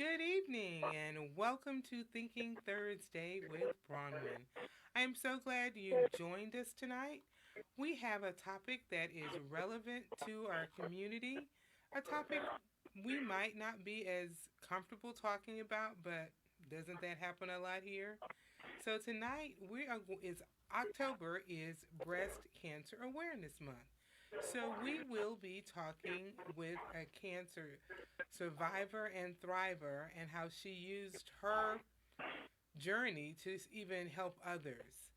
Good evening and welcome to Thinking Thursday with Bronwyn. I am so glad you joined us tonight. We have a topic that is relevant to our community, a topic we might not be as comfortable talking about, but doesn't that happen a lot here? So tonight is October is Breast Cancer Awareness Month. So we will be talking with a cancer survivor and thriver and how she used her journey to even help others.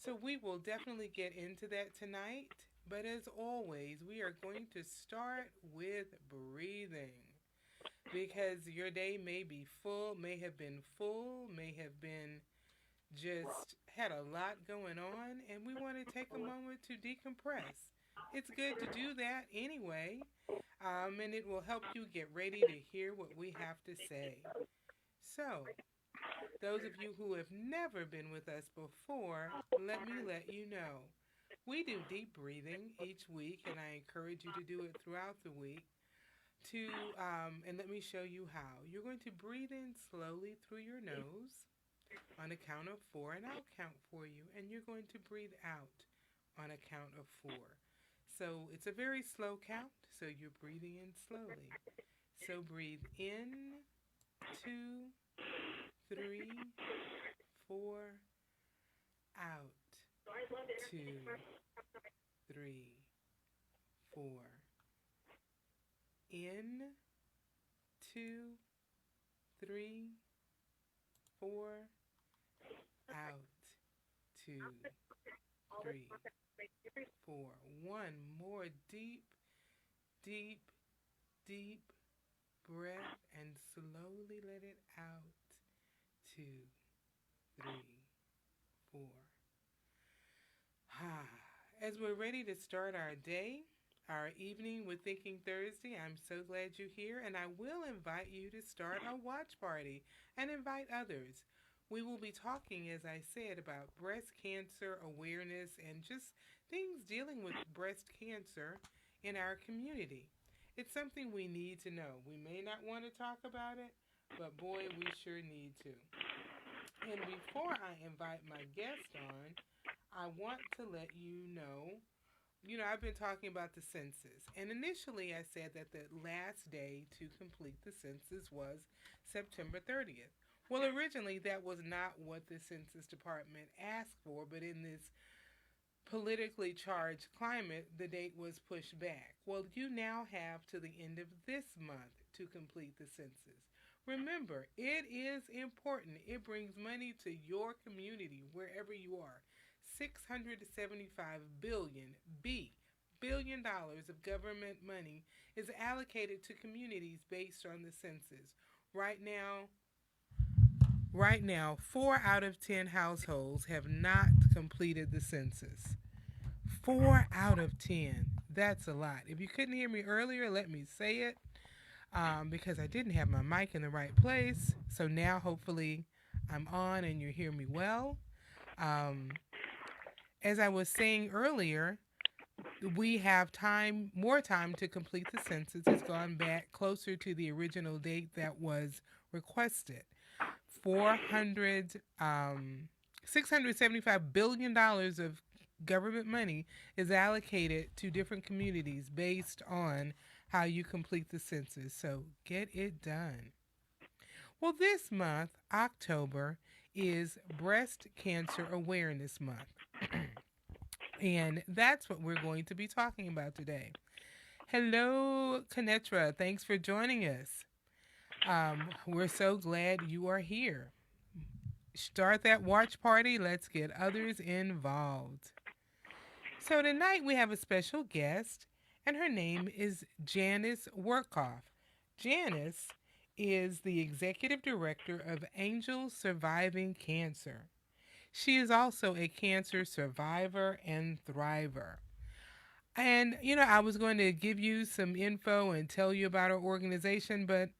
So we will definitely get into that tonight. But as always, we are going to start with breathing because your day may have been full, may have been just had a lot going on, and we want to take a moment to decompress. It's good to do that anyway, and it will help you get ready to hear what we have to say. So, those of you who have never been with us before, let me let you know. We do deep breathing each week, and I encourage you to do it throughout the week. To and let me show you how. You're going to breathe in slowly through your nose on a count of four, and I'll count for you, and you're going to breathe out on a count of four. So it's a very slow count, so you're breathing in slowly. So breathe in, two, three, four, out, two, three, four. In, two, three, four, out, two, three, four. One more deep, deep, deep breath and slowly let it out. Two, three, four. As we're ready to start our day, our evening with Thinking Thursday, I'm so glad you're here, and I will invite you to start a watch party and invite others. We will be talking, as I said, about breast cancer awareness and just things dealing with breast cancer in our community. It's something we need to know. We may not want to talk about it, but boy, we sure need to. And before I invite my guest on, I want to let I've been talking about the census. And initially I said that the last day to complete the census was September 30th. Well, originally that was not what the Census Department asked for, but in this politically charged climate, the date was pushed back. Well, you now have to the end of this month to complete the census. Remember, it is important. It brings money to your community wherever you are. 675 billion dollars of government money is allocated to communities based on the census. Right now, right now, 4 out of 10 households have not completed the census. 4 out of 10. That's a lot. If you couldn't hear me earlier, let me say it because I didn't have my mic in the right place. So now, hopefully, I'm on and you hear me well. Um, as I was saying earlier, we have more time to complete the census. It's gone back closer to the original date that was requested. 400, $675 billion of government money is allocated to different communities based on how you complete the census. So get it done. Well, this month, October, is Breast Cancer Awareness Month. And that's what we're going to be talking about today. Hello, Kanetra. Thanks for joining us. We're so glad you are here. Start that watch party. Let's get others involved. So tonight we have a special guest, and her name is Janice Workcuff. Janice is the executive director of Angels Surviving Cancer. She is also a cancer survivor and thriver. And, I was going to give you some info and tell you about our organization, but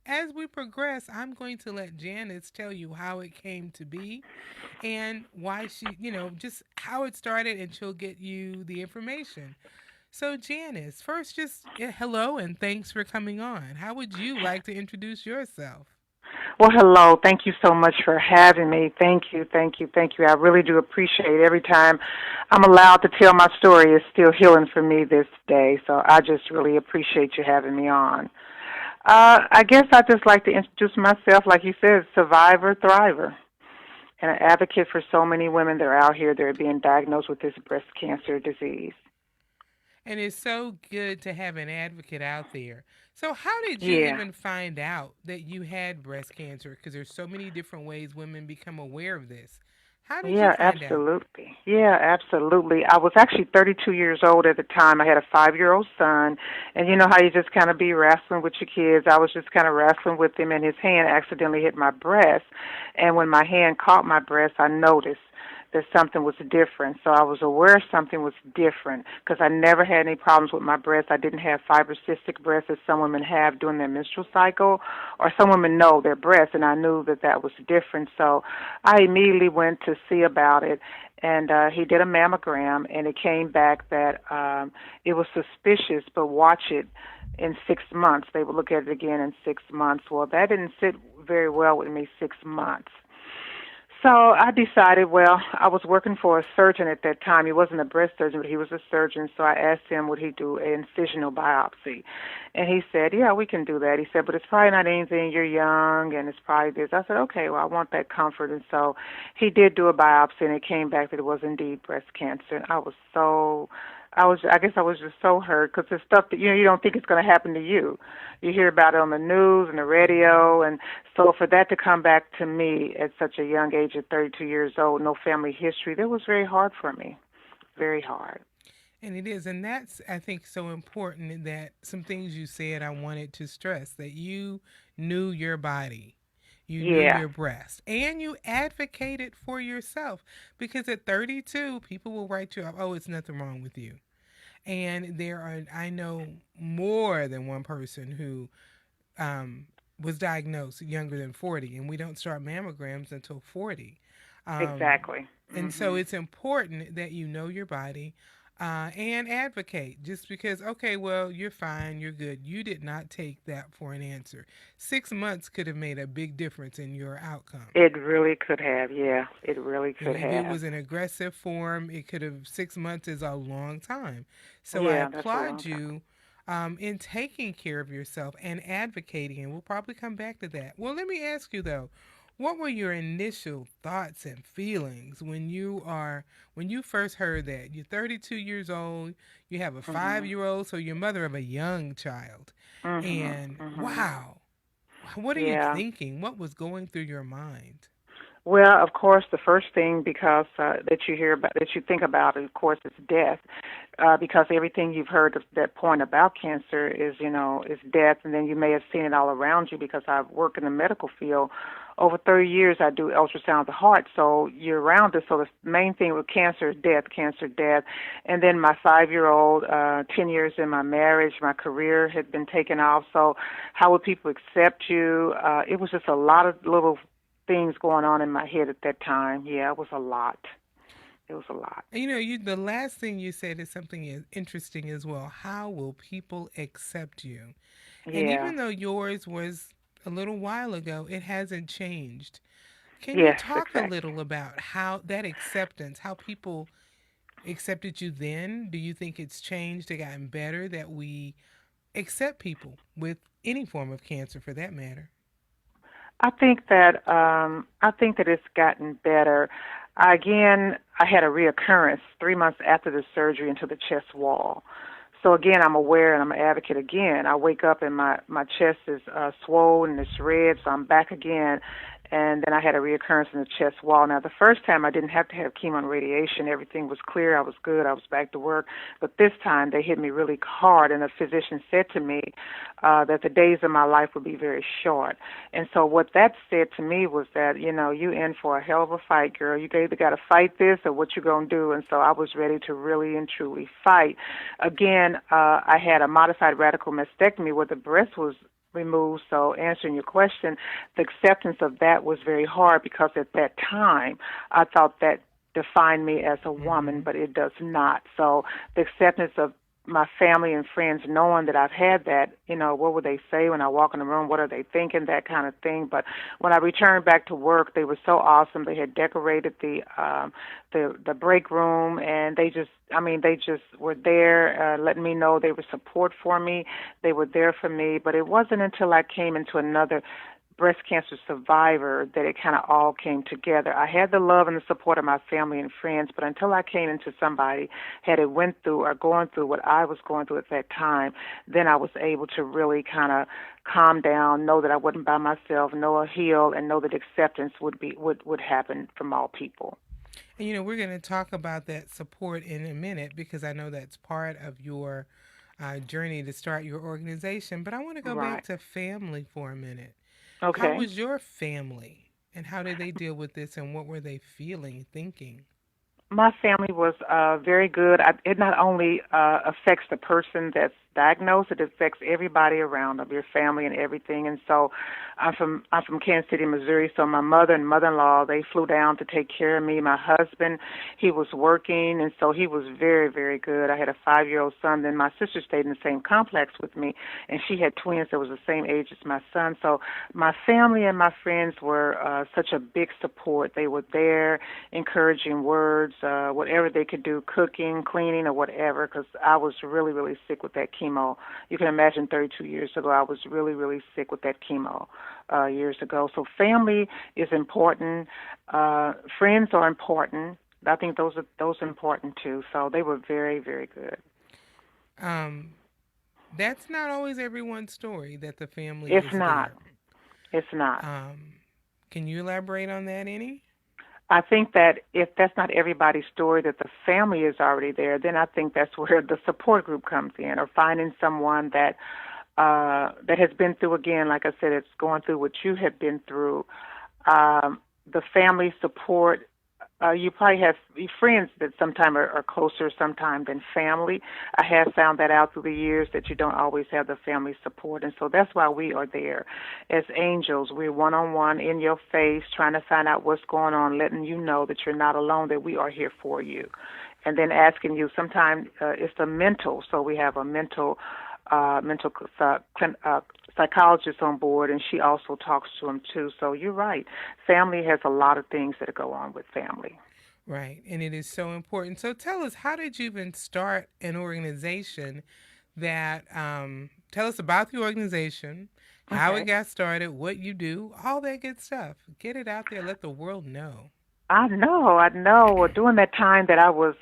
as we progress, I'm going to let Janice tell you how it came to be and why just how it started, and she'll get you the information. So, Janice, first, just hello and thanks for coming on. How would you like to introduce yourself? Well, hello. Thank you so much for having me. Thank you, thank you, thank you. I really do appreciate it. Every time I'm allowed to tell my story, it's still healing for me this day. So I just really appreciate you having me on. I guess I'd just like to introduce myself, like you said, survivor, thriver, and an advocate for so many women that are out here that are being diagnosed with this breast cancer disease. And it's so good to have an advocate out there. So, how did you Yeah. even find out that you had breast cancer? Because there's so many different ways women become aware of this. How did you Yeah, find out? absolutely. Yeah, absolutely. I was actually 32 years old at the time. I had a 5-year-old son, and you know how you just kind of be wrestling with your kids. I was just kind of wrestling with him, and his hand accidentally hit my breast. And when my hand caught my breast, I noticed that something was different. So I was aware something was different because I never had any problems with my breast. I didn't have fibrocystic breasts as some women have during their menstrual cycle, or some women know their breasts, and I knew that that was different. So I immediately went to see about it, and he did a mammogram, and it came back that it was suspicious, but watch it in 6 months. They would look at it again in 6 months. Well, that didn't sit very well with me, 6 months. So I decided, well, I was working for a surgeon at that time. He wasn't a breast surgeon, but he was a surgeon. So I asked him, would he do an incisional biopsy? And he said, yeah, we can do that. He said, but it's probably not anything. You're young, and it's probably this. I said, okay, well, I want that comfort. And so he did do a biopsy, and it came back that it was indeed breast cancer. And I guess I was just so hurt because it's stuff that, you don't think it's going to happen to you. You hear about it on the news and the radio, and so for that to come back to me at such a young age of 32 years old, no family history, that was very hard for me, very hard. And it is. And that's, I think, so important that some things you said I wanted to stress that you knew your body. You knew Yeah, your breast and you advocated for yourself because at 32, people will write you up, oh, it's nothing wrong with you. And I know more than one person who um, was diagnosed younger than 40, and we don't start mammograms until 40. Um, exactly. and so Mhm. it's important that you know your body and advocate just because, okay, well, you're fine, you're good. You did not take that for an answer. 6 months could have made a big difference in your outcome. It really could have, yeah, it really could If it have. was an aggressive form, it could have 6 months is a long time. So I Yeah, that's a long applaud time. you in taking care of yourself and advocating. And we'll probably come back to that. Well, let me ask you though, what were your initial thoughts and feelings when you first heard that? You're 32 years old, you have a Mhm. 5-year old, so you're mother of a young child. Mhm. And Mhm. wow, what are you Yeah. thinking? What was going through your mind? Well, of course, the first thing because that you hear about, that you think about, of course, is death. Because everything you've heard at that point about cancer is, is death, and then you may have seen it all around you. Because I've worked in the medical field over 30 years, I do ultrasound of the heart, so you're around it. So the main thing with cancer is death, cancer, death. And then my 5-year-old, 10 years in my marriage, my career had been taken off. So how would people accept you? It was just a lot of little things going on in my head at that time. Yeah, it was a lot. It was a lot. The last thing you said is something interesting as well. How will people accept you? And Yeah. even though yours was a little while ago, it hasn't changed. Can you Yes, talk a exactly. little about how that acceptance, how people accepted you then? Do you think it's changed or gotten better that we accept people with any form of cancer for that matter? I think that it's gotten better. Again, I had a reoccurrence 3 months after the surgery into the chest wall. So again, I'm aware and I'm an advocate again. I wake up and my chest is swollen and it's red, so I'm back again. And then I had a reoccurrence in the chest wall. Now, the first time I didn't have to have chemo and radiation. Everything was clear. I was good. I was back to work. But this time they hit me really hard, and the physician said to me that the days of my life would be very short. And so what that said to me was that, you in for a hell of a fight, girl. You either got to fight this or what you going to do. And so I was ready to really and truly fight. Again, I had a modified radical mastectomy where the breast was removed. So answering your question, the acceptance of that was very hard because at that time I thought that defined me as a woman, Mm-hmm. but it does not. So the acceptance of my family and friends knowing that I've had that, what would they say when I walk in the room? What are they thinking? That kind of thing. But when I returned back to work, they were so awesome. They had decorated the break room, and they just were there, letting me know they were support for me. They were there for me. But it wasn't until I came into another breast cancer survivor that it kind of all came together. I had the love and the support of my family and friends, but until I came into somebody had it went through or going through what I was going through at that time, then I was able to really kind of calm down, know that I wasn't by myself, know a heal, and know that acceptance would happen from all people. And we're going to talk about that support in a minute because I know that's part of your journey to start your organization. But I want to go back Right. to family for a minute. How Okay. was your family, and how did they deal with this, and what were they feeling, thinking? My family was very good. It not only affects the person that's diagnosed, it affects everybody around them, your family and everything. And so I'm from Kansas City, Missouri. So my mother and mother-in-law, they flew down to take care of me. My husband, he was working, and so he was very, very good. I had a 5-year-old son. Then my sister stayed in the same complex with me, and she had twins that was the same age as my son. So my family and my friends were such a big support. They were there, encouraging words, whatever they could do, cooking, cleaning, or whatever, because I was really, really sick with that chemo. You can imagine 32 years ago, I was really, really sick with that chemo years ago. So family is important. Friends are important. I think those are important too. So they were very, very good. Um, that's not always everyone's story that the family It's is not. there. It's not. Um, can you elaborate on that any? I think that if that's not everybody's story, that the family is already there, then I think that's where the support group comes in, or finding someone that has been through, again, like I said, it's going through what you have been through. The family support. You probably have friends that sometimes are closer sometimes than family. I have found that out through the years that you don't always have the family support, and so that's why we are there as angels. We're one-on-one in your face, trying to find out what's going on, letting you know that you're not alone, that we are here for you, and then asking you. Sometimes it's the mental, so we have a mental psychologist on board, and she also talks to them too. So you're right. Family has a lot of things that go on with family. Right, and it is so important. So tell us, how did you even start an organization that, tell us about the organization, how it Okay. got started, what you do, all that good stuff. Get it out there, let the world know. I know, I know. Well, during that time that I was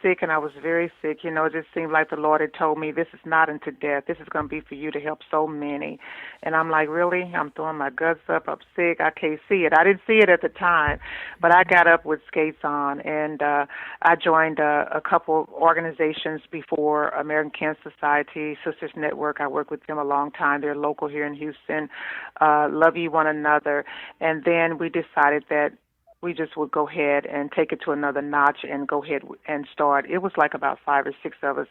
sick, and I was very sick, it just seemed like the Lord had told me, this is not unto death. This is going to be for you to help so many. And I'm like, really? I'm throwing my guts up. I'm sick. I can't see it. I didn't see it at the time, but I got up with skates on, and I joined a couple organizations before: American Cancer Society, Sisters Network. I worked with them a long time. They're local here in Houston. Love You One Another, and then we decided that we just would go ahead and take it to another notch and go ahead and start. It was like about 5 or 6 of us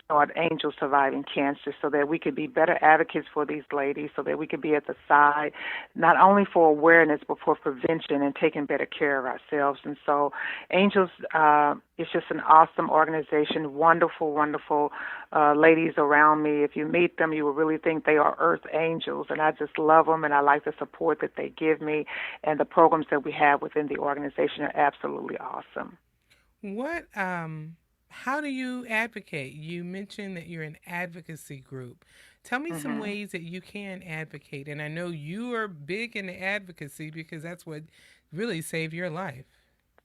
start Angels Surviving Cancer, so that we could be better advocates for these ladies, so that we could be at the side, not only for awareness, but for prevention and taking better care of ourselves. And so Angels is just an awesome organization, wonderful, wonderful ladies around me. If you meet them, you will really think they are earth angels, and I just love them, and I like the support that they give me, and the programs that we have within the organization are absolutely awesome. What, how do you advocate? You mentioned that you're an advocacy group. Tell me some hmm ways that you can advocate. And I know you are big into advocacy because that's what really saved your life.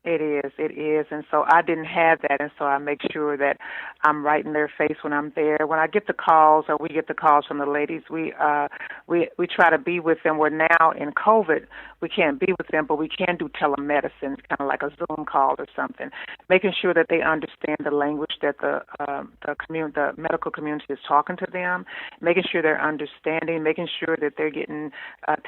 It is, and so I didn't have that, and so I make sure that I'm right in their face when I'm there. When I get the calls, or we get the calls from the ladies, we try to be with them. We're now in COVID, we can't be with them, but we can do telemedicine, kind of like a Zoom call or something, making sure that they understand the language that the medical community is talking to them, making sure they're understanding, making sure that they're getting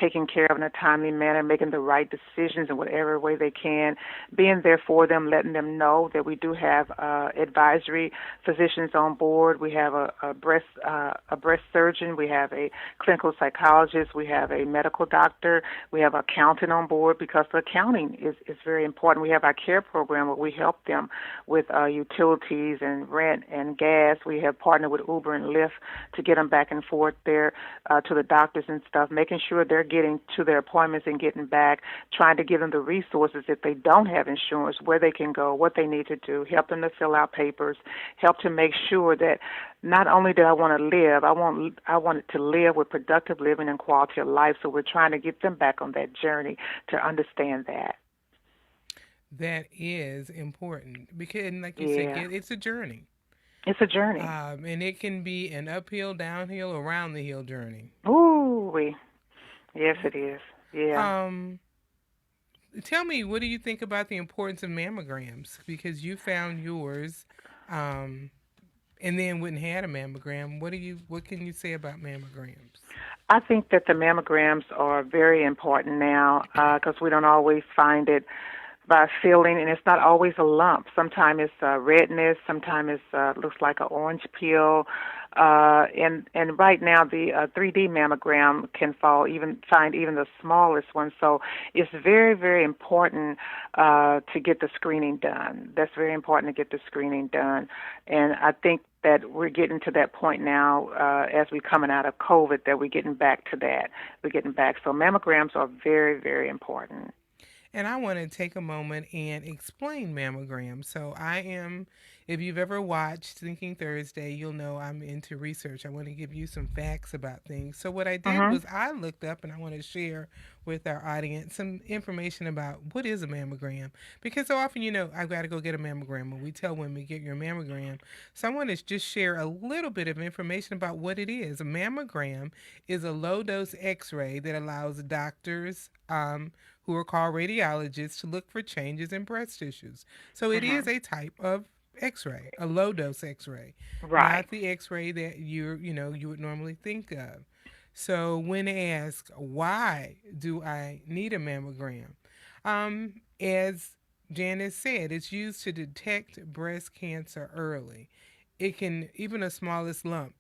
taken care of in a timely manner, making the right decisions in whatever way they can, being being there for them, letting them know that we do have advisory physicians on board. We have a breast surgeon. We have a clinical psychologist. We have a medical doctor. We have an accountant on board because the accounting is very important. We have our care program where we help them with utilities and rent and gas. We have partnered with Uber and Lyft to get them back and forth there to the doctors and stuff, making sure they're getting to their appointments and getting back, trying to give them the resources if they don't have insurance, where they can go, what they need to do, help them to fill out papers, help to make sure that not only do I want to live, I want it to live with productive living and quality of life. So we're trying to get them back on that journey to understand that. That is important because, and like you said, Yeah, it's a journey. it's a journey. And it can be an uphill, downhill, around the hill journey. Ooh, yes, it is. Yeah. Um, Tell me, what do you think about the importance of mammograms? Because you found yours, um, and then went and had a mammogram. What can you say about mammograms? I think that the mammograms are very important now because we don't always find it by feeling, and it's not always a lump. Sometimes it's redness. Sometimes it looks like an orange peel. And right now the 3D mammogram can find even the smallest one. So it's very, very important to get the screening done. That's very important to get the screening done. And I think that we're getting to that point now as we're coming out of COVID that we're getting back to that. We're getting back. So mammograms are very, very important. And I want to take a moment and explain mammograms. If you've ever watched Thinking Thursday, you'll know I'm into research. I want to give you some facts about things. So, what I did Mhm. was I looked up and I want to share with our audience some information about what is a mammogram. Because so often, I've got to go get a mammogram, and we tell women, get your mammogram. So, I want to just share a little bit of information about what it is. A mammogram is a low dose x ray that allows doctors, who are called radiologists, to look for changes in breast tissues. So it is Mhm. a type of X-ray, a low dose X-ray, Right. not the X-ray that you would normally think of. So when asked why do I need a mammogram, as Janice said, it's used to detect breast cancer early. It can even a smallest lump.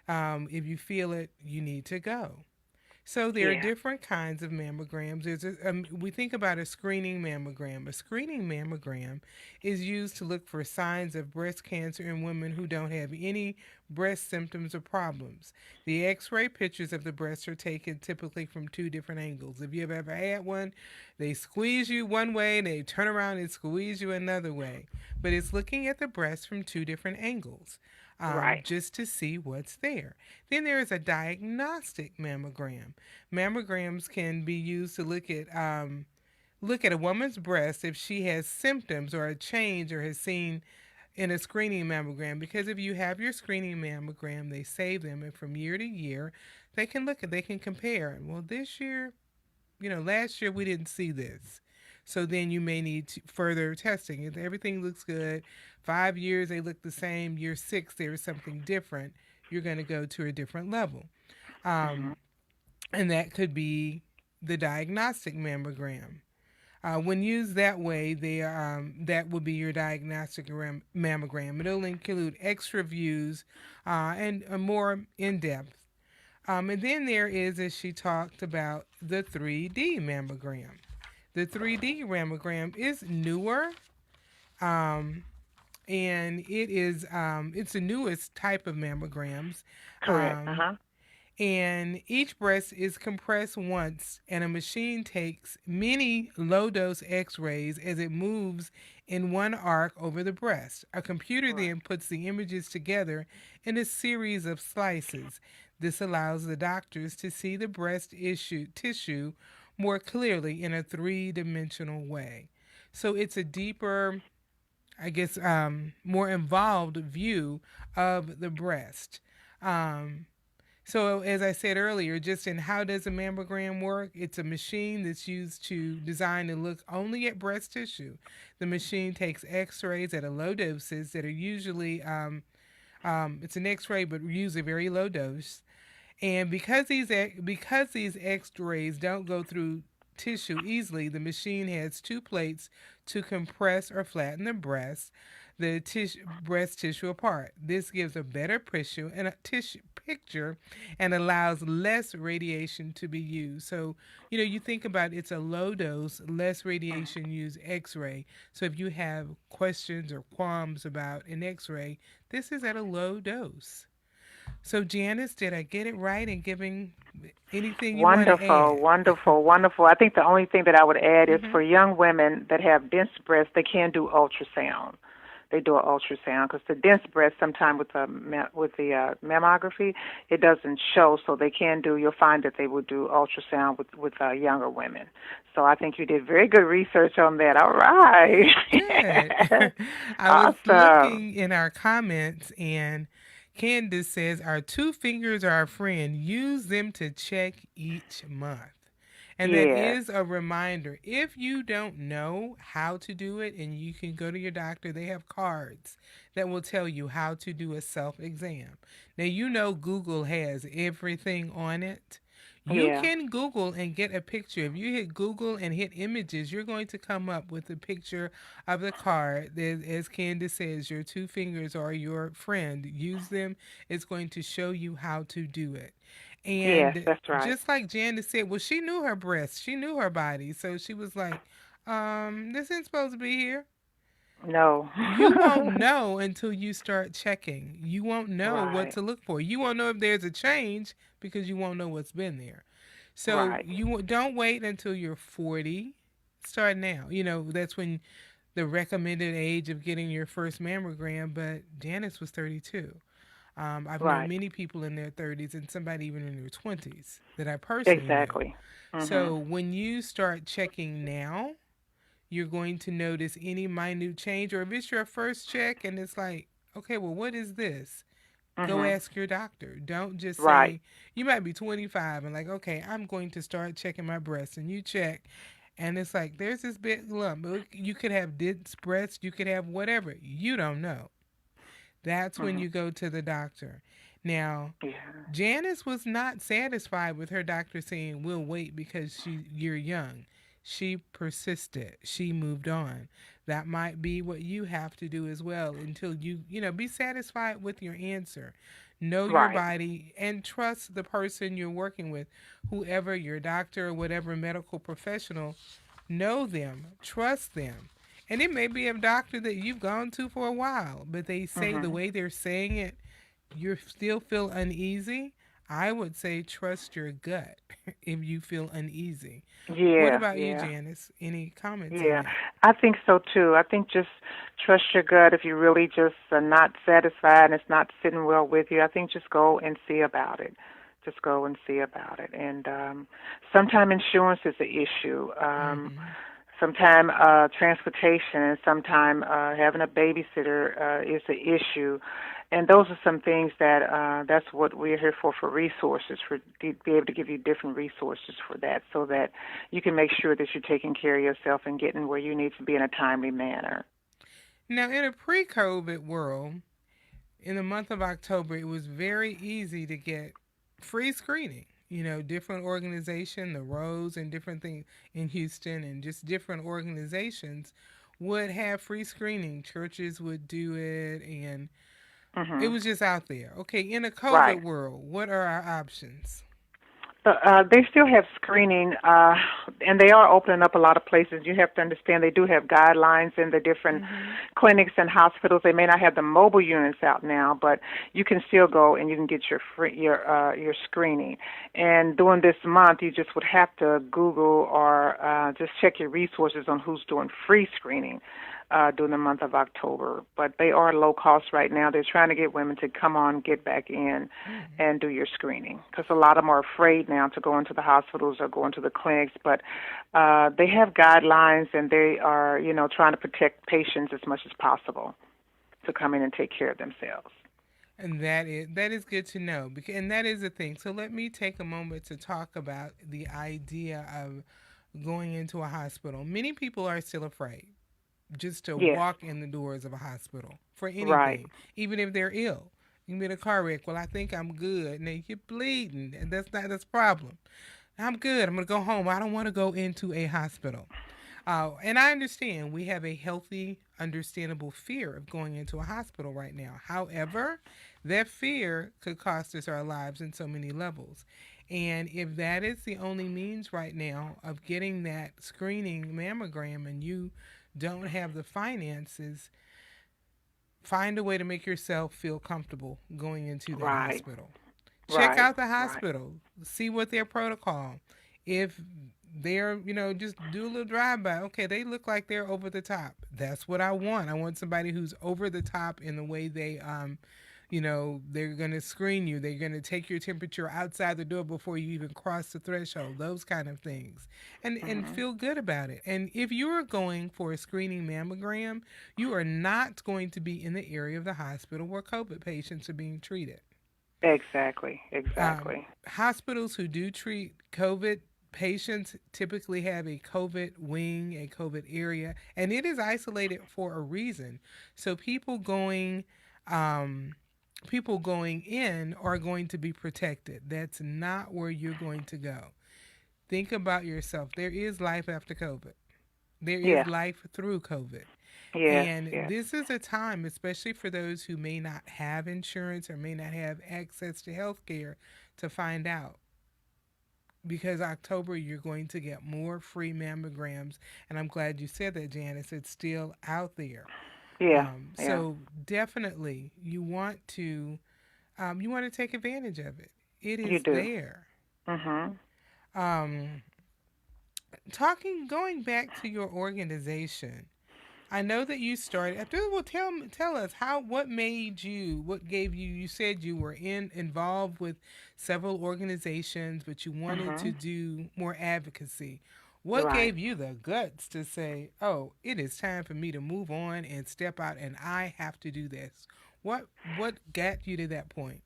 If you feel it, you need to go. So there are Yeah. different kinds of mammograms. We think about a screening mammogram. A screening mammogram is used to look for signs of breast cancer in women who don't have any breast symptoms or problems. The X-ray pictures of the breast are taken typically from two different angles. If you've ever had one, they squeeze you one way, they turn around and squeeze you another way. But it's looking at the breast from two different angles. Right. Just to see what's there. Then there is a diagnostic mammogram. Mammograms can be used to look at a woman's breast if she has symptoms or a change or has seen in a screening mammogram. Because if you have your screening mammogram, they save them, and from year to year, they can compare. Well, this year, last year we didn't see this. So then you may need further testing. If everything looks good, 5 years they look the same, year six there is something different, you're going to go to a different level. Mhm. Um, and that could be the diagnostic mammogram. When used that way, that will be your diagnostic mammogram. It'll include extra views and a more in depth. And then there is, as she talked about, the 3D mammogram. The 3D mammogram is newer, um, and it's the newest type of mammograms. Correct. Uh Um, huh. and each breast is compressed once, and a machine takes many low dose x rays as it moves in one arc over the breast. A computer Right. then puts the images together in a series of slices. This allows the doctors to see the tissue more clearly in a three-dimensional way. So it's a deeper, I guess, more involved view of the breast. Um, so, as I said earlier, just in how does a mammogram work? It's a machine that's used to design and look only at breast tissue. The machine takes X-rays at a low doses that are usually it's an X-ray, but usually very low dose. And because these X-rays don't go through tissue easily, the machine has two plates to compress or flatten the breast tissue apart. This gives a better tissue and a tissue picture and allows less radiation to be used. So, you think about it's a low dose, less radiation use x-ray. So if you have questions or qualms about an x-ray, this is at a low dose. So Janice, did I get it right in giving anything you want to Wonderful, add? wonderful, wonderful. I think the only thing that I would add is Mhm. for young women that have dense breasts, they can do ultrasound. They do an ultrasound because the dense breast, sometimes with the mammography, it doesn't show. So they can do. You'll find that they will do ultrasound with younger women. So I think you did very good research on that. All right, Good. I was awesome. looking in our comments, and Candace says, our two fingers are our friend. Use them to check each month. And that Yes. is a reminder. If you don't know how to do it, and you can go to your doctor, they have cards that will tell you how to do a self exam. Now, Google has everything on it. You Yeah. can Google and get a picture. If you hit Google and hit images, you're going to come up with a picture of the card. That, as Candace says, your two fingers are your friend. Use them. It's going to show you how to do it. Yes, And that's right. just like Janice said, well, she knew her breasts, she knew her body. So she was like, this isn't supposed to be here. No. You won't know until you start checking. You won't know what Right. to look for. You won't know if there's a change because you won't know what's been there. So Right. don't wait until you're 40. Start now. That's when the recommended age of getting your first mammogram. But Janice was 32. I've known Right. many people in their 30s and somebody even in their 20s that I personally knew. Exactly. So Mhm. when you start checking now, you're going to notice any minute change, or if it's your first check and it's like, okay, well, what is this? Go Mhm. ask your doctor. Don't just Right. say, you might be 25 and like, okay, I'm going to start checking my breasts. And you check, and it's like, there's this big lump. You could have dense breasts, you could have whatever. You don't know. That's when Mhm. you go to the doctor. Now, Yeah. Janice was not satisfied with her doctor saying, we'll wait because you're young. She persisted. She moved on. That might be what you have to do as well until be satisfied with your answer. Know your Right. body and trust the person you're working with, whoever your doctor or whatever medical professional. Know them, trust them. And it may be a doctor that you've gone to for a while, but they say the Mhm. way they're saying it, you still feel uneasy. I would say trust your gut if you feel uneasy. What Yeah. about you, Yeah. Janice? Any comments on Yeah. that? I think so too. I think just trust your gut. If you really just are not satisfied and it's not sitting well with you, I think just go and see about it. Just go and see about it. And sometimes insurance is an issue. Mm-hmm. Sometimes transportation, and sometimes having a babysitter is an issue. And those are some things that that's what we're here for resources, for be able to give you different resources for that, so that you can make sure that you're taking care of yourself and getting where you need to be in a timely manner. Now, in a pre COVID world, in the month of October, it was very easy to get free screening. Different organization, the Rose and different things in Houston and just different organizations would have free screening. Churches would do it, and it Mhm. was just out there. Okay, in a Right. COVID world, what are our options? But they still have screening, and they are opening up a lot of places. You have to understand they do have guidelines in the different Mm-hmm. clinics and hospitals. They may not have the mobile units out now, but you can still go and you can get your screening. And during this month, you just would have to Google or just check your resources on who's doing free screening during the month of October. But they are low cost right now. They're trying to get women to come on, get back in, Mm-hmm. and do your screening, because a lot of them are afraid now to go into the hospitals or go into the clinics. But they have guidelines, and they are, trying to protect patients as much as possible to come in and take care of themselves. And that is good to know, because and that is the thing. So let me take a moment to talk about the idea of going into a hospital. Many people are still afraid just to Yes, walk in the doors of a hospital for right. anything, even if they're ill. You can be in a car wreck. Well, I think I'm good. Now you're bleeding, and that's not that's a problem. I'm good. I'm going to go home. I don't want to go into a hospital. And I understand we have a healthy, understandable fear of going into a hospital right now. However, that fear could cost us our lives in so many levels. And if that is the only means right now of getting that screening mammogram and you don't have the finances, find a way to make yourself feel comfortable going into that Right, hospital. Check right, out the right. hospital, see what their protocol. If they're, just do a little drive by. Okay, they look like they're over the top. That's what I want. I want somebody who's over the top in the way they they're going to screen you. They're going to take your temperature outside the door before you even cross the threshold. Those kind of things. And Hmm. feel good about it. And if you are going for a screening mammogram, you are not going to be in the area of the hospital where COVID patients are being treated. Exactly, exactly. Hospitals who do treat COVID patients typically have a COVID wing, a COVID area, and it is isolated for a reason. So um, people going in are going to be protected. That's not where you're going to go. Think about yourself. There is life after COVID. There is Yeah, life through COVID. yes, And yes. this is a time, especially for those who may not have insurance or may not have access to health care, to find out. Because October, you're going to get more free mammograms. And I'm glad you said that, Janice. It's still out there. Yeah, yeah. So definitely, you want to take advantage of it. It You is do. there. Mhm. Um, going back to your organization, I know that you started. Well, tell us what made you, what gave you. You said you were involved with several organizations, but you wanted to Mhm. do more advocacy. What Right. gave you the guts to say, "Oh, it is time for me to move on and step out, and I have to do this"? What got you to that point?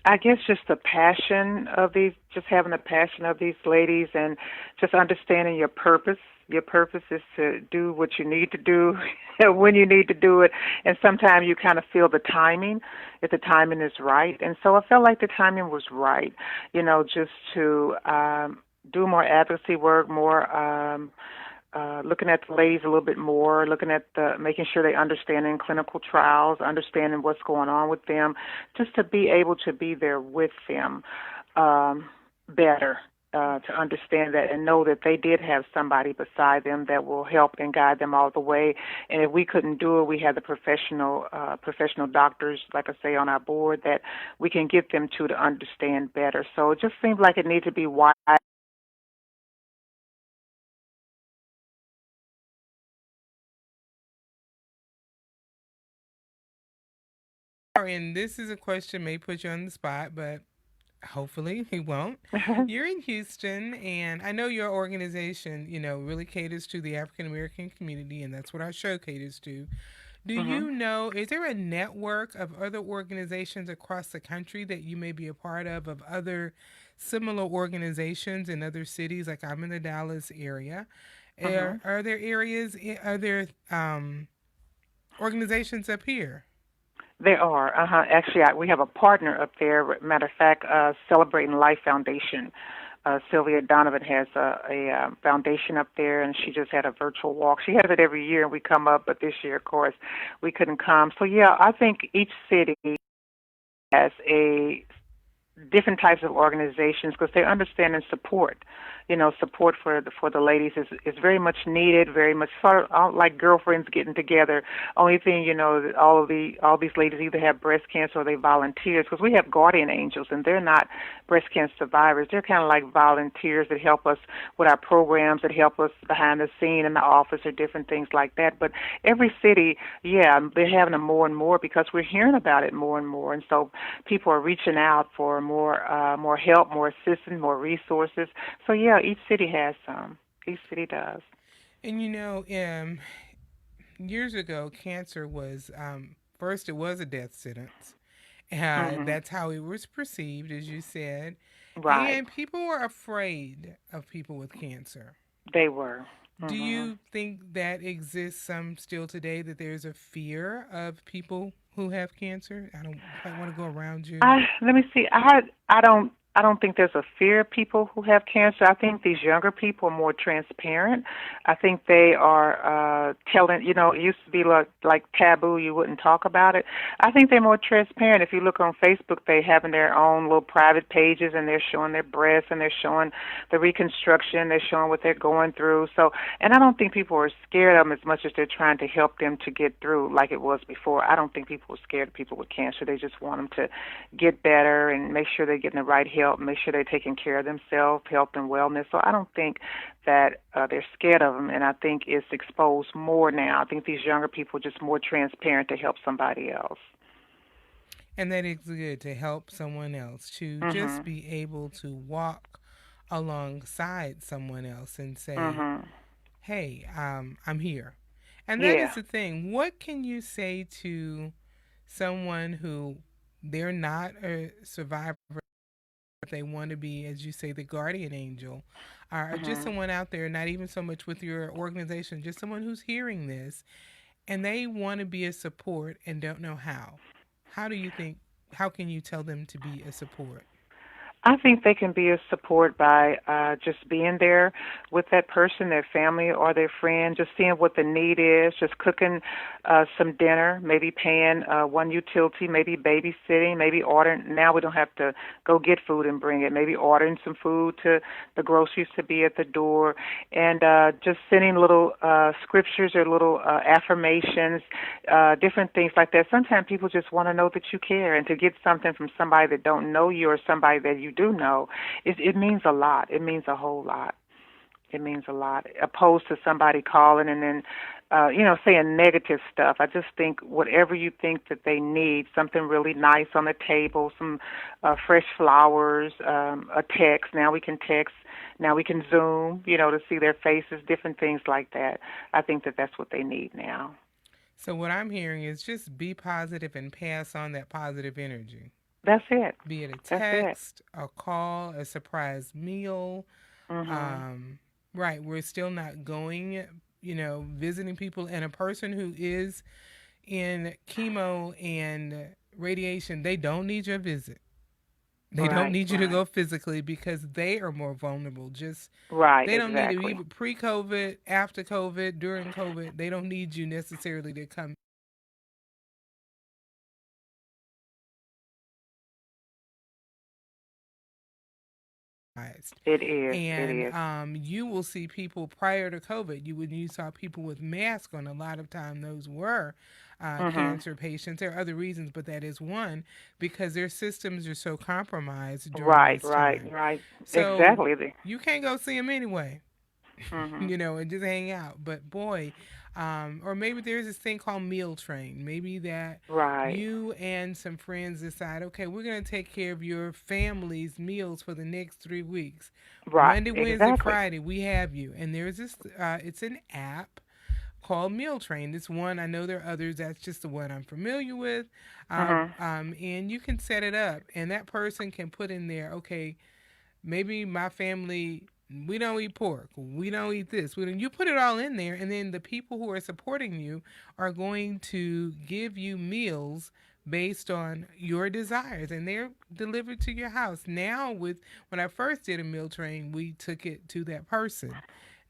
I guess just the passion of these, just having the passion of these ladies, and just understanding your purpose. Your purpose is to do what you need to do when you need to do it, and sometimes you kind of feel the timing, if the timing is right. And so I felt like the timing was right, just to do more advocacy work, more looking at the ladies a little bit more, looking at making sure they understanding clinical trials, understanding what's going on with them, just to be able to be there with them better, to understand that and know that they did have somebody beside them that will help and guide them all the way. And if we couldn't do it, we have the professional doctors, like I say, on our board that we can get them to understand better. So it just seems like it needs to be wide. And this is a question may put you on the spot, but hopefully he won't. You're in Houston, and I know your organization, really caters to the African American community, and that's what our show caters to. Do Hmm. you know, is there a network of other organizations across the country that you may be a part of other similar organizations in other cities? Like I'm in the Dallas area. Hmm. Are there are there organizations up here? They are. Actually, we have a partner up there. Matter of fact, Celebrating Life Foundation. Sylvia Donovan has a foundation up there, and she just had a virtual walk. She has it every year, and we come up, but this year, of course, we couldn't come. So, yeah, I think each city has a different types of organizations because they understand and support. Support for the ladies is very much needed, very much sort of like girlfriends getting together. Only thing that all these ladies either have breast cancer or they volunteers because we have guardian angels and they're not breast cancer survivors. They're kind of like volunteers that help us with our programs, that help us behind the scene in the office or different things like that. But every city, yeah, they're having them more and more because we're hearing about it more and more, and so people are reaching out for more help, more assistance, more resources. So yeah, each city has some. Each city does. And years ago, cancer was first it was a death sentence. Mhm. That's how it was perceived, as you said, Right. and people were afraid of people with cancer. They were. Do Mhm. you think that exists some still today? That there's a fear of people who have cancer? I don't quite want to go around you. Let me see. I don't. I don't think there's a fear of people who have cancer. I think these younger people are more transparent. I think they are telling, it used to be like taboo, you wouldn't talk about it. I think they're more transparent. If you look on Facebook, they have their own little private pages, and they're showing their breasts, and they're showing the reconstruction, they're showing what they're going through. So, and I don't think people are scared of them as much as they're trying to help them to get through like it was before. I don't think people are scared of people with cancer. They just want them to get better and make sure they're getting the right help, make sure they're taking care of themselves, health and wellness. So I don't think that they're scared of them, and I think it's exposed more now. I think these younger people are just more transparent to help somebody else. And that is good to help someone else, to just Mhm. be able to walk alongside someone else and say, Mhm. hey, I'm here. And that is Yeah. the thing. What can you say to someone who they're not a survivor, they want to be, as you say, the guardian angel, or just Mhm. someone out there, not even so much with your organization, just someone who's hearing this and they want to be a support and don't know how? How do you think, how can you tell them to be a support? I think they can be a support by just being there with that person, their family or their friend, just seeing what the need is, just cooking some dinner, maybe paying one utility, maybe babysitting, maybe ordering. Now we don't have to go get food and bring it. Maybe ordering some food to the groceries to be at the door, and just sending little scriptures or little affirmations, different things like that. Sometimes people just want to know that you care, and to get something from somebody that don't know you or somebody that you do know, it means a lot. It means a whole lot. It means a lot, opposed to somebody calling and then, saying negative stuff. I just think whatever you think that they need, something really nice on the table, some fresh flowers, a text. Now we can text. Now we can Zoom, to see their faces, different things like that. I think that that's what they need now. So, what I'm hearing is just be positive and pass on that positive energy. That's it. Be it a That's it. text, a call, a surprise meal. Mhm. Um, right, we're still not going, visiting people. And a person who is in chemo and radiation, they don't need your visit. They don't Right. need you to Right. go physically because they are more vulnerable. Just Right. they don't need to, Exactly. even pre-COVID, after COVID, during COVID. They don't need you necessarily to come. It is. It And is. you will see people prior to COVID. You saw people with masks on. A lot of time, those were Mhm. cancer patients. There are other reasons, but that is one because their systems are so compromised during Right. this Right. time. Right. So Exactly. you can't go see them anyway. Mhm. And just hang out. But boy, or maybe there's this thing called meal train. Maybe that Right. you and some friends decide, okay, we're going to take care of your family's meals for the next 3 weeks. Right. Monday, Wednesday, Exactly. Friday, we have you. And there's this, it's an app called Meal Train. This one, I know there are others. That's just the one I'm familiar with. Mhm. And you can set it up, and that person can put in there, okay, maybe my family, we don't eat pork, we don't eat this, we don't, you put it all in there, and then the people who are supporting you are going to give you meals based on your desires, and they're delivered to your house. Now, with when I first did a meal train, we took it to that person.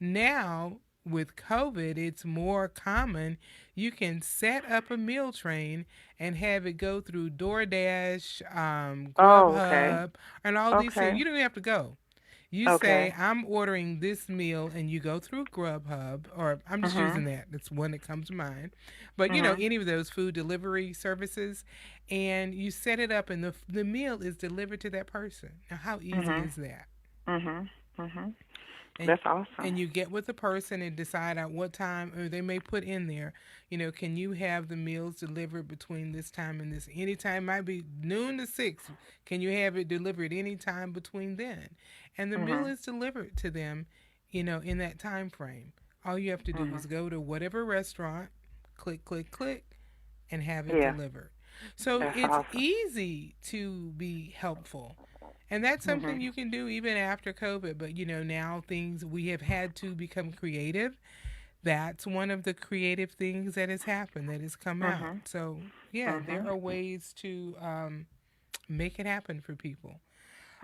Now with COVID, it's more common. You can set up a meal train and have it go through DoorDash, Oh, okay. Grubhub, and all these things. Okay. You don't even have to go. You say, Okay. I'm ordering this meal, and you go through Grubhub, or I'm just using Mhm. that. That's one that comes to mind. But, Mhm. any of those food delivery services, and you set it up, and the meal is delivered to that person. Now, how easy Mhm. is that? Mhm. Mhm. and That's awesome. and you get with the person and decide at what time, or they may put in there, can you have the meals delivered between this time and this? Anytime, might be noon to 6. Can you have it delivered any time between then? And the meal Mhm. is delivered to them, in that time frame. All you have to do Mhm. is go to whatever restaurant, click, click, click, and have it Yeah. delivered. So That's it's awesome. easy to be helpful. And that's something Mhm. you can do even after COVID. But now things, we have had to become creative. That's one of the creative things that has happened, that has come out. Mhm. So, yeah, there Mhm. are ways to make it happen for people.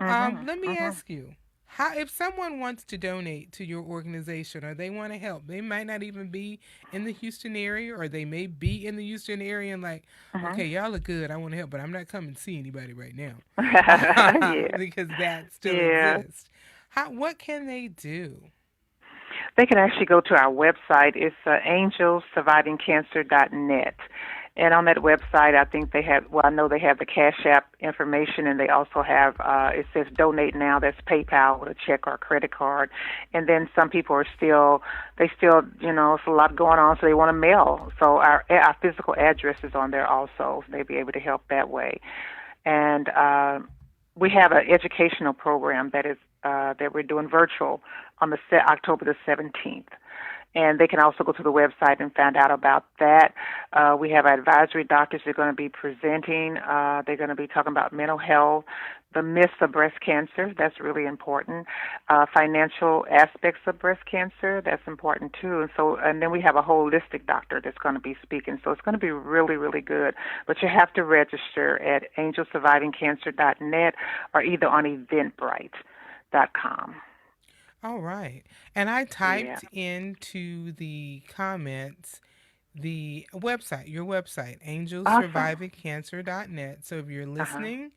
Mhm. Let me Mhm. ask you, how if someone wants to donate to your organization or they want to help, they might not even be in the Houston area, or they may be in the Houston area and like, Mhm. okay, y'all are good, I want to help, but I'm not coming to see anybody right now Yeah. because that still Yeah. exists. What can they do? They can actually go to our website. It's angelsurvivingcancer.net. And on that website, I think they have, well, I know they have the Cash App information, and they also have, it says donate now. That's PayPal with a check or a credit card. And then some people are still, they still, it's a lot going on, so they want to mail. So our physical address is on there also. So they'll be able to help that way. And we have an educational program that we're doing virtual on October the 17th. And they can also go to the website and find out about that. We have advisory doctors that are going to be presenting. They're going to be talking about mental health, the myths of breast cancer. That's really important. Financial aspects of breast cancer. That's important too. And then we have a holistic doctor that's going to be speaking. So it's going to be really, really good. But you have to register at angelsurvivingcancer.net or either on eventbrite.com. All right. And I Yeah. typed into the comments your website, Awesome. angelsurvivingcancer.net. So if you're Uh-huh. listening,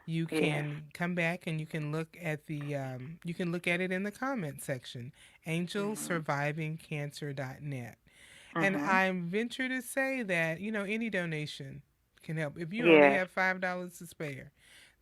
you Yes. can come back and you can look at you can look at it in the comment section, Mhm. angelsurvivingcancer.net. And Mhm. I venture to say that, any donation can help. If you only Yes. have $5 to spare,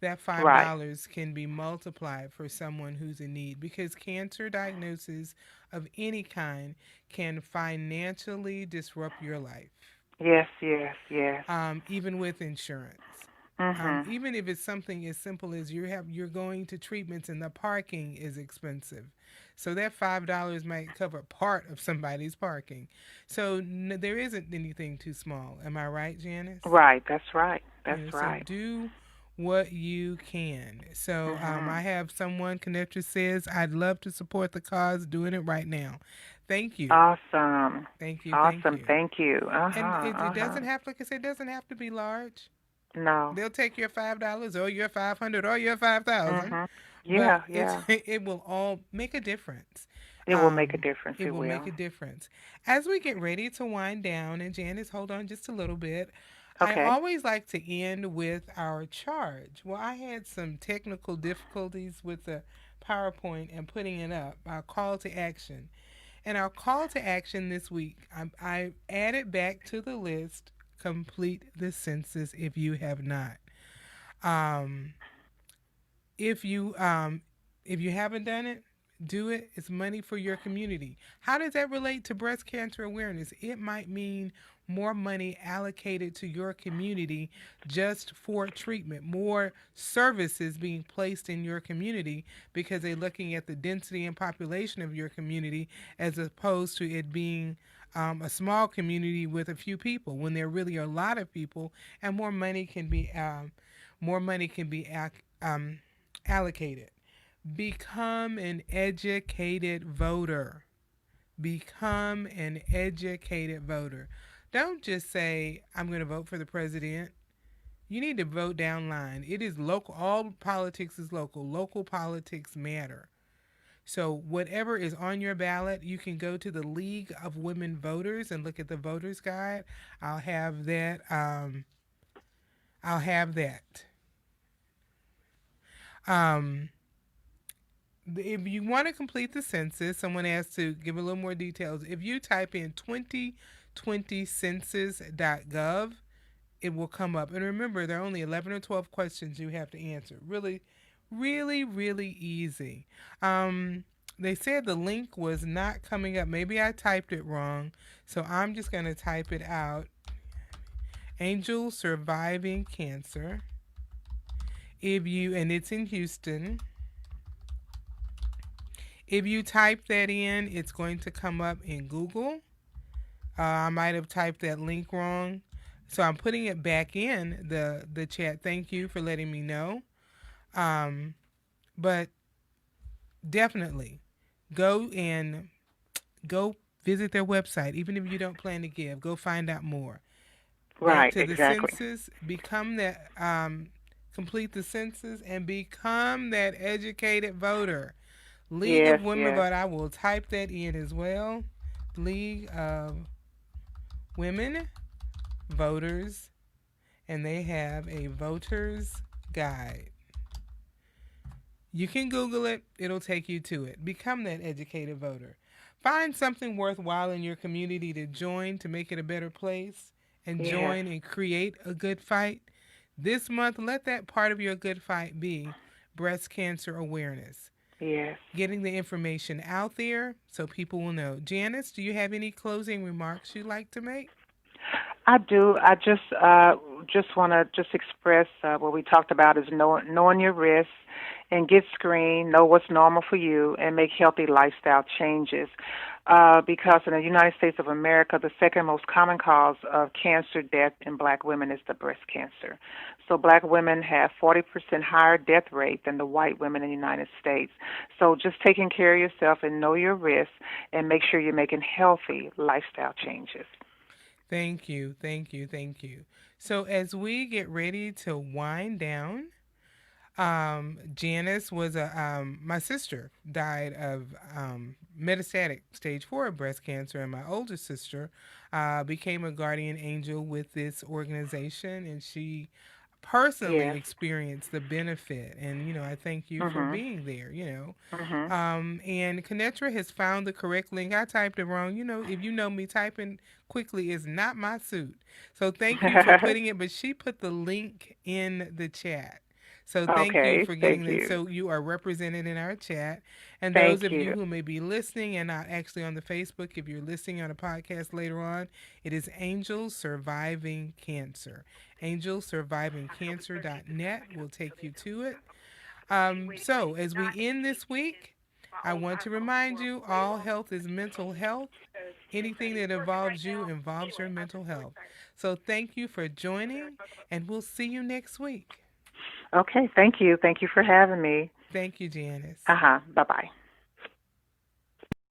that five Right. dollars can be multiplied for someone who's in need, because cancer diagnosis of any kind can financially disrupt your life, Yes. Yes. Yes. even with insurance. Mhm. Even if it's something as simple as you're going to treatments and the parking is expensive, so that $5 might cover part of somebody's parking. So there isn't anything too small. Am I right, Janice? Right. That's right. That's So right. do what you can. So I Mhm. have someone connected says, I'd love to support the cause, doing it right now. Thank you. Awesome. Thank you. Thank Awesome. you. Thank you. And Uh-huh. it Uh-huh. doesn't have, like I said, it doesn't have to be large. No. They'll take your $5 or your 500 or your 5,000, Mhm. but Yeah. Yeah. it will all make a difference. It will make a difference. It It will make will. a difference. As we get ready to wind down, and Janice, hold on just a little bit. I Okay. always like to end with our charge. Well, I had some technical difficulties with the PowerPoint and putting it up. Our call to action. And our call to action this week, I added back to the list, complete the census if you have not. Um, if you if you haven't done it, do it. It's money for your community. How does that relate to breast cancer awareness? It might mean more money allocated to your community just for treatment, more services being placed in your community because they're looking at the density and population of your community as opposed to it being a small community with a few people when there really are a lot of people, and more money can be allocated. Become an educated voter. Become an educated voter. Don't just say, I'm going to vote for the president. You need to vote down line. It is local. All politics is local. Local politics matter. So, whatever is on your ballot, you can go to the League of Women Voters and look at the voters guide. I'll have that. I'll have that. Um, if you want to complete the census, someone asked to give a little more details. If you type in 2020census.gov, it will come up. And remember, there are only 11 or 12 questions you have to answer. Really, really, really easy. Um, they said the link was not coming up. Maybe I typed it wrong. So I'm just going to type it out. Angel Surviving Cancer. And it's in Houston. If you type that in, it's going to come up in Google. I might have typed that link wrong. So I'm putting it back in the chat. Thank you for letting me know. Um, but definitely go and go visit their website. Even if you don't plan to give, go find out more. Back Right. to the Exactly. census. Become complete the census, and become that educated voter. League Yes, of Women yes, Vote. I will type that in as well. League of Women Voters, and they have a voter's guide. You can Google it, it'll take you to it. Become that educated voter. Find something worthwhile in your community to join to make it a better place and yes, join and create a good fight. This month, let that part of your good fight be breast cancer awareness. yes. Getting the information out there so people will know. Janice, do you have any closing remarks you'd like to make? I do. I just want to just express what we talked about is knowing your risks and get screened, know what's normal for you, and make healthy lifestyle changes. Because in the United States of America, the second most common cause of cancer death in black women is the breast cancer. So black women have 40% higher death rate than the white women in the United States. So just taking care of yourself and know your risks and make sure you're making healthy lifestyle changes. Thank you, thank you, thank you. So as we get ready to wind down, Janice was my sister died of metastatic stage 4 breast cancer, and my older sister became a guardian angel with this organization, and she personally Yes. experienced the benefit. And I thank you for Mhm. being there. Mhm. And Kinetra has found the correct link. I typed it wrong. If you know me, typing quickly is not my suit. So thank you for putting it, but she put the link in the chat. So thank you Okay. for getting Thank that. you. So you are represented in our chat. And those Thank of you you. who may be listening and not actually on the Facebook, if you're listening on a podcast later on, it is Angels Surviving Cancer. AngelsSurvivingCancer.net will take you to it. So, as we end this week, I want to remind you all health is mental health. Anything that involves you involves your mental health. So, thank you for joining, and we'll see you next week. Okay. Thank you. Thank you for having me. Thank you, Janice. Uh huh. Bye bye.